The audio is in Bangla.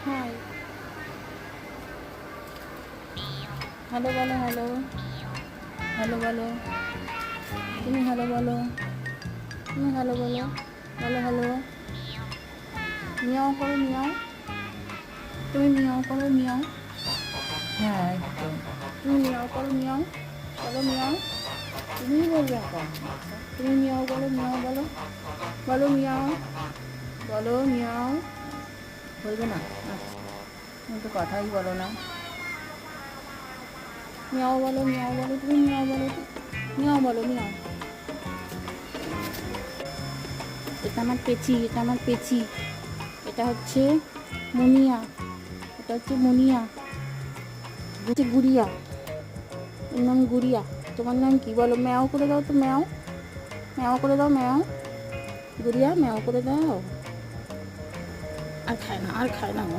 হাই, হ্যালো বলো, হ্যালো, হ্যালো বলো, তুমি হ্যালো বলো, তুমি হ্যালো বলো, বলো হ্যালো, মিয়াও করো মিয়াও, তুমি মিয়াও করো মিয়াও, হ্যাঁ একদম, তুমি মিয়াও করো মিয়াও, বলো মিয়াও, তুমিই বলবে এখন, তুমি মিয়াও বলো, মিয়াও বলো, বলো মিয়াও, বলো মিয়াও, বলবে না? আচ্ছা, তুমি তো কথাই বলো না। মিয়াও বলো, মিয়াও বলো, তুমি মিয়াও বলো, মিয়াও বলো মিয়াও। এটা আমার পেচি, এটা আমার পেচি, এটা হচ্ছে মুনিয়া, এটা হচ্ছে মুনিয়া, হচ্ছে গুড়িয়া, এর নাম গুড়িয়া। তোমার নাম কি বলো? ম্যাও করে দাও তো, ম্যাও, ম্যাও করে দাও, ম্যাও, গুড়িয়া ম্যাও করে দাও। আর খায় না, আর খায় না।